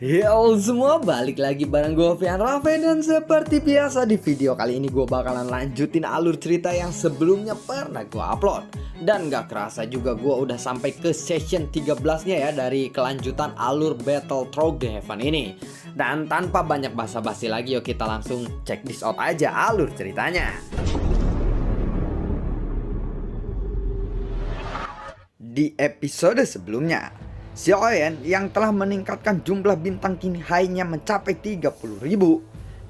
Yo semua, balik lagi bareng gue Fian Rafe. Dan seperti biasa di video kali ini gue bakalan lanjutin alur cerita yang sebelumnya pernah gue upload. Dan gak kerasa juga gue udah sampai ke session 13 nya ya dari kelanjutan alur Battle Through the Heaven ini. Dan tanpa banyak basa-basi lagi, yuk kita langsung check this out aja alur ceritanya. Di episode sebelumnya, Xiaoyan yang telah meningkatkan jumlah bintang King Hai-nya mencapai 30.000.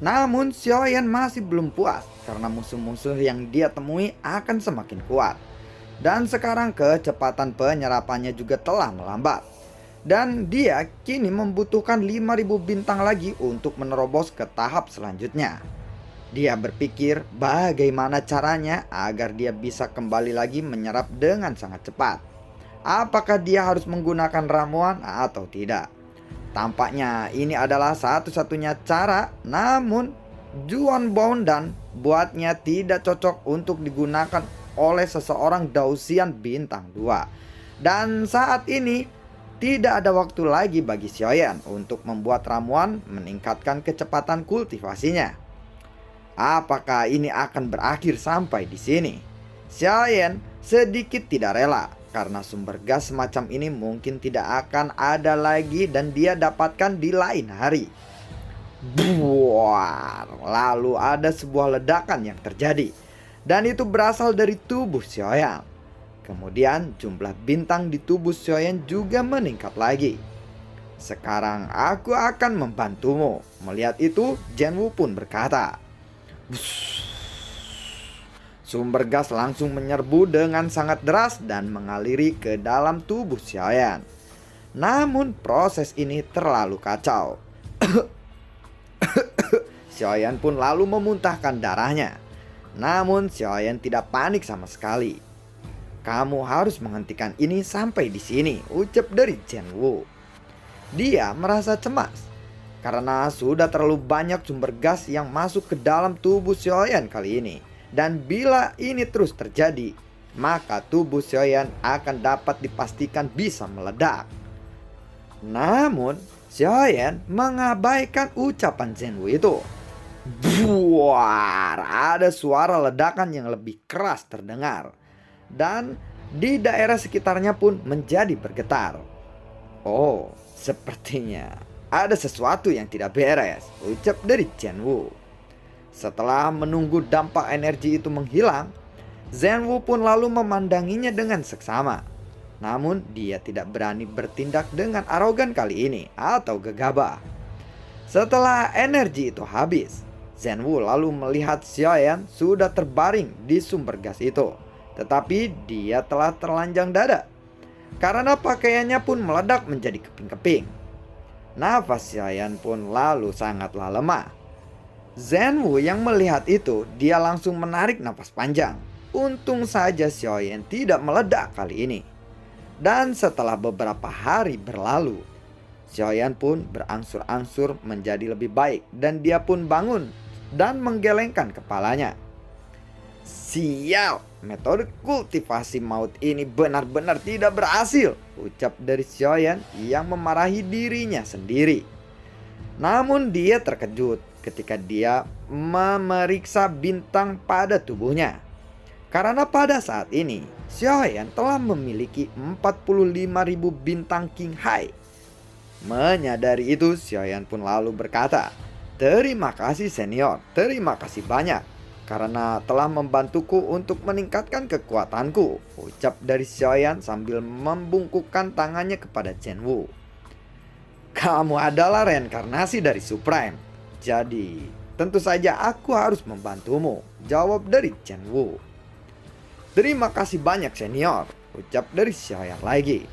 Namun Xiaoyan masih belum puas karena musuh-musuh yang dia temui akan semakin kuat. Dan sekarang kecepatan penyerapannya juga telah melambat. Dan dia kini membutuhkan 5.000 bintang lagi untuk menerobos ke tahap selanjutnya. Dia berpikir bagaimana caranya agar dia bisa kembali lagi menyerap dengan sangat cepat. Apakah dia harus menggunakan ramuan atau tidak? Tampaknya ini adalah satu-satunya cara, namun Juan Bondan buatnya tidak cocok untuk digunakan oleh seseorang Dausian bintang 2. Dan saat ini tidak ada waktu lagi bagi Xiaoyan untuk membuat ramuan meningkatkan kecepatan kultivasinya. Apakah ini akan berakhir sampai di sini? Xiaoyan sedikit tidak rela karena sumber gas semacam ini mungkin tidak akan ada lagi dan dia dapatkan di lain hari. Buar, lalu ada sebuah ledakan yang terjadi dan itu berasal dari tubuh Xiaoyan. Kemudian jumlah bintang di tubuh Xiaoyan juga meningkat lagi. Sekarang aku akan membantumu. Melihat itu, Zhenwu pun berkata. Sumber gas langsung menyerbu dengan sangat deras dan mengaliri ke dalam tubuh Xiaoyan. Namun proses ini terlalu kacau. Xiaoyan pun lalu memuntahkan darahnya. Namun Xiaoyan tidak panik sama sekali. Kamu harus menghentikan ini sampai di sini, ucap dari Zhenwu. Dia merasa cemas karena sudah terlalu banyak sumber gas yang masuk ke dalam tubuh Xiaoyan kali ini. Dan bila ini terus terjadi, maka tubuh Xiaoyan akan dapat dipastikan bisa meledak. Namun, Xiaoyan mengabaikan ucapan Zhenwu itu. Buar, ada suara ledakan yang lebih keras terdengar. Dan di daerah sekitarnya pun menjadi bergetar. Oh, sepertinya ada sesuatu yang tidak beres, ucap dari Zhenwu. Setelah menunggu dampak energi itu menghilang, Zhenwu pun lalu memandanginya dengan seksama. Namun dia tidak berani bertindak dengan arogan kali ini atau gegabah. Setelah energi itu habis, Zhenwu lalu melihat Xiaoyan sudah terbaring di sumber gas itu. Tetapi dia telah terlanjang dada karena pakaiannya pun meledak menjadi keping-keping. Nafas Xiaoyan pun lalu sangatlah lemah. Zhenwu yang melihat itu, dia langsung menarik nafas panjang. Untung saja Xiaoyan tidak meledak kali ini. Dan setelah beberapa hari berlalu, Xiaoyan pun berangsur-angsur menjadi lebih baik. Dan dia pun bangun dan menggelengkan kepalanya. Sial, metode kultivasi maut ini benar-benar tidak berhasil, ucap dari Xiaoyan yang memarahi dirinya sendiri. Namun dia terkejut ketika dia memeriksa bintang pada tubuhnya. Karena pada saat ini Xiaoyan telah memiliki 45.000 bintang King Hai. Menyadari itu, Xiaoyan pun lalu berkata, "Terima kasih senior, terima kasih banyak karena telah membantuku untuk meningkatkan kekuatanku," ucap dari Xiaoyan sambil membungkukkan tangannya kepada Zhenwu. "Kamu adalah reinkarnasi dari Supreme. Jadi, tentu saja aku harus membantumu," jawab dari Zhenwu. "Terima kasih banyak senior," ucap dari Xiaoyan lagi.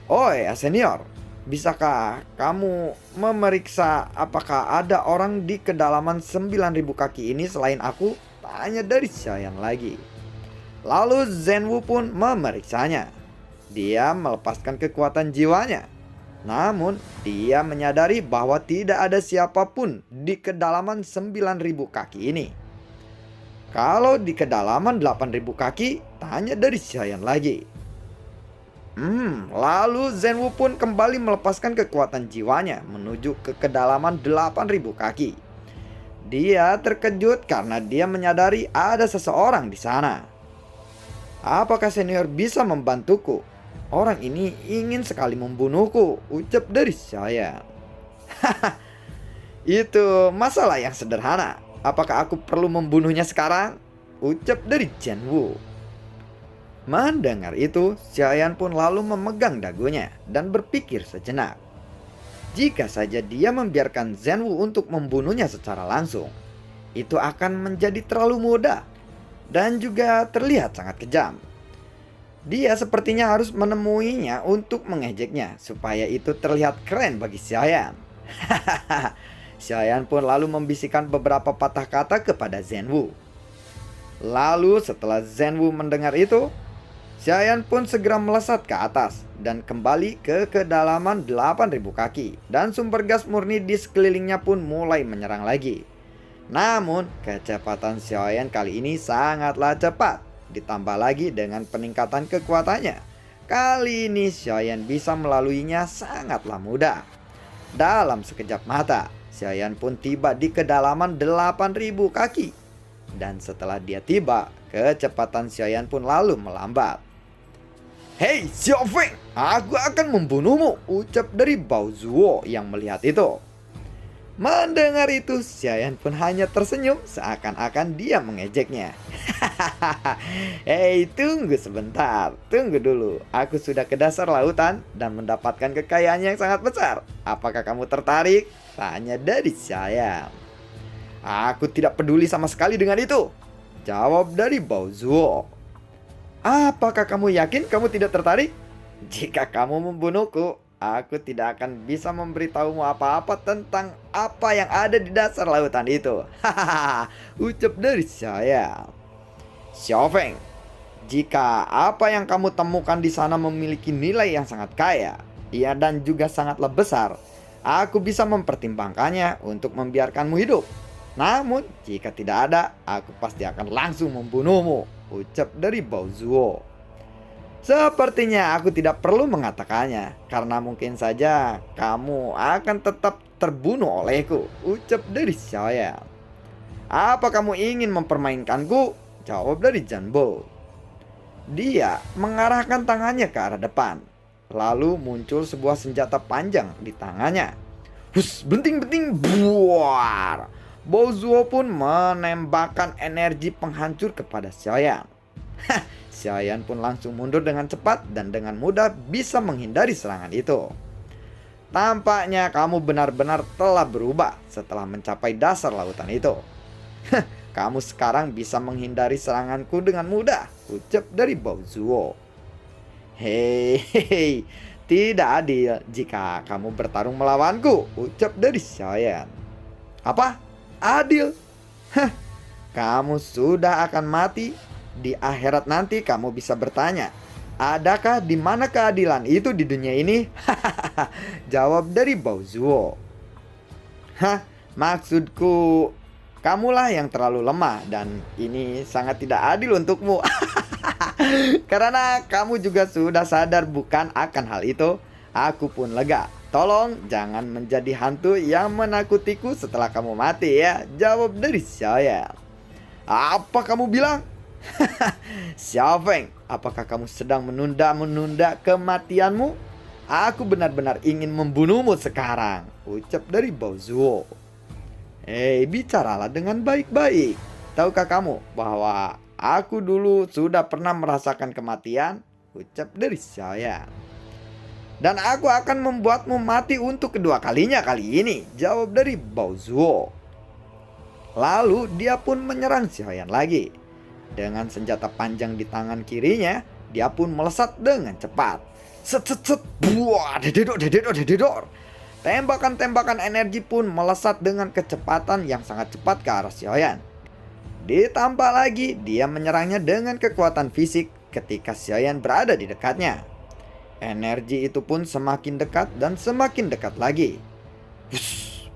"Oh ya senior, bisakah kamu memeriksa apakah ada orang di kedalaman 9.000 kaki ini selain aku?" tanya dari Xiaoyan lagi. Lalu Zhenwu pun memeriksanya. Dia melepaskan kekuatan jiwanya. Namun dia menyadari bahwa tidak ada siapapun di kedalaman 9.000 kaki ini. "Kalau di kedalaman 8.000 kaki?" tanya dari Xiaoyan lagi. Lalu Zenwu pun kembali melepaskan kekuatan jiwanya menuju ke kedalaman 8.000 kaki. Dia terkejut karena dia menyadari ada seseorang di sana. Apakah senior bisa membantuku? Orang ini ingin sekali membunuhku, ucap dari saya. Itu masalah yang sederhana. Apakah aku perlu membunuhnya sekarang? Ucap dari Zenwu. Mendengar itu, Xiaoyan pun lalu memegang dagunya dan berpikir sejenak. Jika saja dia membiarkan Zenwu untuk membunuhnya secara langsung, itu akan menjadi terlalu mudah dan juga terlihat sangat kejam. Dia sepertinya harus menemuinya untuk mengejeknya supaya itu terlihat keren bagi Xiaoyan. Xiaoyan pun lalu membisikkan beberapa patah kata kepada Zenwu. Lalu setelah Zenwu mendengar itu, Xiaoyan pun segera melesat ke atas dan kembali ke kedalaman 8.000 kaki, dan sumber gas murni di sekelilingnya pun mulai menyerang lagi. Namun kecepatan Xiaoyan kali ini sangatlah cepat, ditambah lagi dengan peningkatan kekuatannya. Kali ini Xiaoyan bisa melaluinya sangatlah mudah. Dalam sekejap mata, Xiaoyan pun tiba di kedalaman 8.000 kaki. Dan setelah dia tiba, kecepatan Xiaoyan pun lalu melambat. "Hei Xiaofeng, aku akan membunuhmu," ucap dari Bao Zuo yang melihat itu. Mendengar itu, Xiaoyan pun hanya tersenyum seakan-akan dia mengejeknya. "Hei, tunggu sebentar, tunggu dulu. Aku sudah ke dasar lautan dan mendapatkan kekayaan yang sangat besar. Apakah kamu tertarik?" tanya dari Xiaoyan. "Aku tidak peduli sama sekali dengan itu," jawab dari Bao Zuo. "Apakah kamu yakin kamu tidak tertarik? Jika kamu membunuhku, aku tidak akan bisa memberitahumu apa-apa tentang apa yang ada di dasar lautan itu." Hahaha, ucap dari saya. "Xiaofeng, jika apa yang kamu temukan di sana memiliki nilai yang sangat kaya, ya dan juga sangatlah besar, aku bisa mempertimbangkannya untuk membiarkanmu hidup. Namun jika tidak ada, aku pasti akan langsung membunuhmu," ucap dari Bao Zuo. "Sepertinya aku tidak perlu mengatakannya, karena mungkin saja kamu akan tetap terbunuh olehku," ucap dari saya. "Apa kamu ingin mempermainkanku?" jawab dari Janbo. Dia mengarahkan tangannya ke arah depan. Lalu muncul sebuah senjata panjang di tangannya. Hus, benting-benting, buar. Bao Zuo pun menembakkan energi penghancur kepada Xiaoyan. Xiaoyan pun langsung mundur dengan cepat dan dengan mudah bisa menghindari serangan itu. "Tampaknya kamu benar-benar telah berubah setelah mencapai dasar lautan itu. Kamu sekarang bisa menghindari seranganku dengan mudah," ucap dari Bao Zuo. "Hei, tidak adil jika kamu bertarung melawanku," ucap dari Xiaoyan. "Apa? Adil? Kamu sudah akan mati. Di akhirat nanti kamu bisa bertanya, adakah di mana keadilan itu di dunia ini?" jawab dari Bao Zuo. Maksudku, kamulah yang terlalu lemah dan ini sangat tidak adil untukmu." "Karena kamu juga sudah sadar bukan akan hal itu, aku pun lega. Tolong jangan menjadi hantu yang menakutiku setelah kamu mati ya," jawab dari Xiaoyan. "Apa kamu bilang?" "Xiaofeng, apakah kamu sedang menunda-menunda kematianmu? Aku benar-benar ingin membunuhmu sekarang," ucap dari Bao Zuo. Bicaralah dengan baik-baik. Tahukah kamu bahwa aku dulu sudah pernah merasakan kematian?" ucap dari Xiaoyan. "Dan aku akan membuatmu mati untuk kedua kalinya kali ini," jawab dari Bao Zuo. Lalu dia pun menyerang Xiaoyan lagi. Dengan senjata panjang di tangan kirinya, dia pun melesat dengan cepat. Set set set, buah, dededor, dededor, dededor. Tembakan-tembakan energi pun melesat dengan kecepatan yang sangat cepat ke arah Xiaoyan. Ditambah lagi, dia menyerangnya dengan kekuatan fisik ketika Xiaoyan berada di dekatnya. Energi itu pun semakin dekat dan semakin dekat lagi.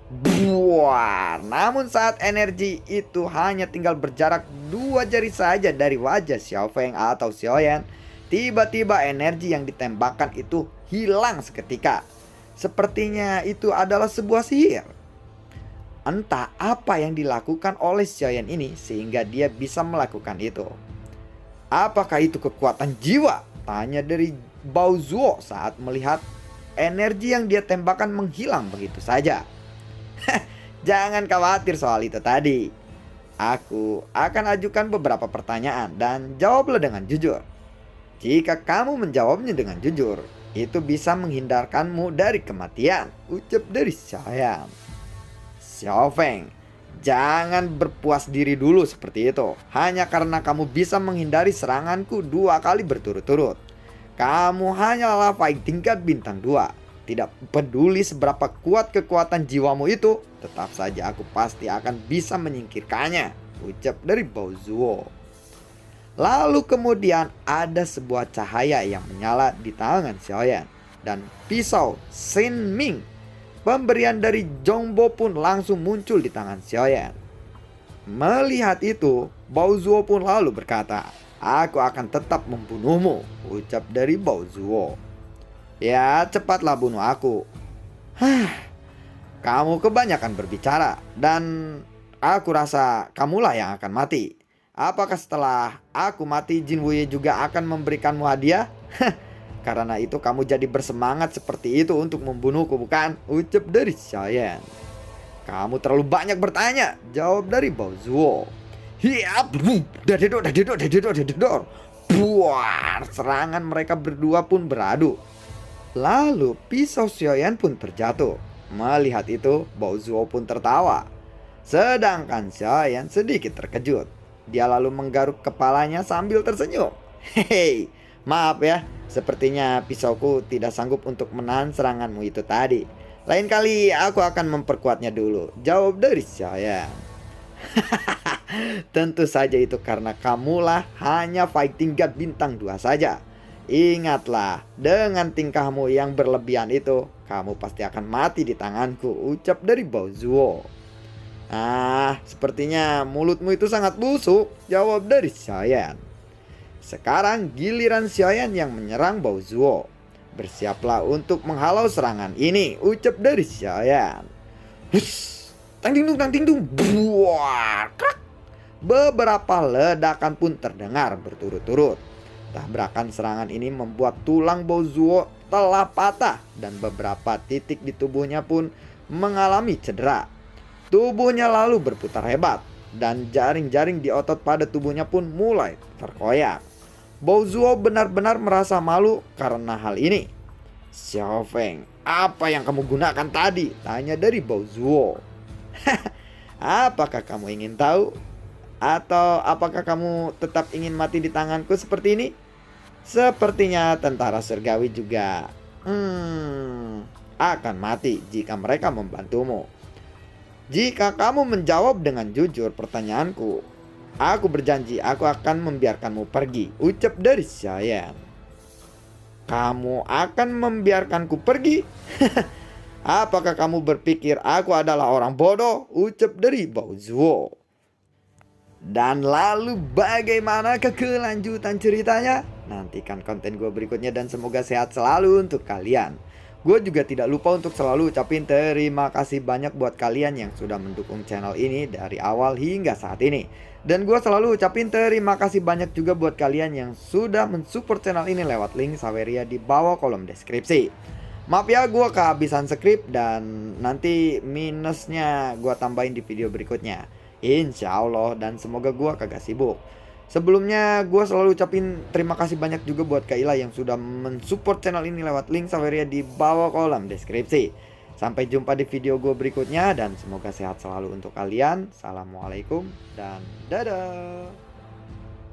Buar. Namun saat energi itu hanya tinggal berjarak 2 jari saja dari wajah Xiaofeng atau Xiaoyan, Tiba-tiba energi yang ditembakkan itu hilang seketika. Sepertinya itu adalah sebuah sihir. Entah apa yang dilakukan oleh Xiaoyan ini sehingga dia bisa melakukan itu. Apakah itu kekuatan jiwa? Tanya dari Bao Zuo saat melihat energi yang dia tembakkan menghilang begitu saja. Jangan khawatir soal itu tadi. Aku akan ajukan beberapa pertanyaan dan jawablah dengan jujur. Jika kamu menjawabnya dengan jujur, itu bisa menghindarkanmu dari kematian, ucap dari Xiaoyan. Xiao Feng, jangan berpuas diri dulu seperti itu. Hanya karena kamu bisa menghindari seranganku 2 kali berturut-turut. Kamu hanyalah fighting god bintang 2. Tidak peduli seberapa kuat kekuatan jiwamu itu, tetap saja aku pasti akan bisa menyingkirkannya, ucap dari Bao Zuo. Lalu kemudian ada sebuah cahaya yang menyala di tangan Xiaoyan. Dan pisau Shen Ming, pemberian dari Zhongbo pun langsung muncul di tangan Xiaoyan. Melihat itu, Bao Zuo pun lalu berkata, "Aku akan tetap membunuhmu," ucap dari Bao Zuo. "Ya, cepatlah bunuh aku." Kamu kebanyakan berbicara dan aku rasa kamulah yang akan mati. Apakah setelah aku mati Jin Wuye juga akan memberikanmu hadiah? Karena itu kamu jadi bersemangat seperti itu untuk membunuhku, bukan? Ucap dari Xiaoyan. Kamu terlalu banyak bertanya, jawab dari Bao Zuo. Hiap, dadedor. Buar, serangan mereka berdua pun beradu. Lalu pisau Xiaoyan pun terjatuh. Melihat itu, Bao Zuo pun tertawa. Sedangkan Xiaoyan sedikit terkejut. Dia lalu menggaruk kepalanya sambil tersenyum. Hei, maaf ya, sepertinya pisauku tidak sanggup untuk menahan seranganmu itu tadi. Lain kali aku akan memperkuatnya dulu, jawab dari Xiaoyan. Tentu saja itu karena kamulah hanya fighting god bintang 2 saja. Ingatlah, dengan tingkahmu yang berlebihan itu, kamu pasti akan mati di tanganku, ucap dari Bao Zuo. Sepertinya mulutmu itu sangat busuk, jawab dari Xiaoyan. Sekarang giliran Xiaoyan yang menyerang Bao Zuo. Bersiaplah untuk menghalau serangan ini, ucap dari Xiaoyan. Hush, tang ding dung, buar, krak. Beberapa ledakan pun terdengar berturut-turut. Tabrakan serangan ini membuat tulang Bao Zuo telah patah dan beberapa titik di tubuhnya pun mengalami cedera. Tubuhnya lalu berputar hebat dan jaring-jaring di otot pada tubuhnya pun mulai terkoyak. Bao Zuo benar-benar merasa malu karena hal ini. Xiao Feng, apa yang kamu gunakan tadi? Tanya dari Bao Zuo. Apakah kamu ingin tahu? Atau apakah kamu tetap ingin mati di tanganku seperti ini? Sepertinya tentara surgawi juga akan mati jika mereka membantumu. Jika kamu menjawab dengan jujur pertanyaanku, aku berjanji aku akan membiarkanmu pergi, ucap dari Xiaoyan. Kamu akan membiarkanku pergi? Apakah kamu berpikir aku adalah orang bodoh? Ucap dari Bao Zuo. Dan lalu bagaimana kelanjutan ceritanya? Nantikan konten gue berikutnya dan semoga sehat selalu untuk kalian. Gue juga tidak lupa untuk selalu ucapin terima kasih banyak buat kalian yang sudah mendukung channel ini dari awal hingga saat ini. Dan gue selalu ucapin terima kasih banyak juga buat kalian yang sudah mensupport channel ini lewat link Saweria di bawah kolom deskripsi. Maaf ya, gue kehabisan skrip dan nanti minusnya gue tambahin di video berikutnya, insya Allah, dan semoga gue kagak sibuk. Sebelumnya gue selalu ucapin terima kasih banyak juga buat Kaila yang sudah mensupport channel ini lewat link Saweria di bawah kolom deskripsi. Sampai jumpa di video gue berikutnya dan semoga sehat selalu untuk kalian. Assalamualaikum dan dadah.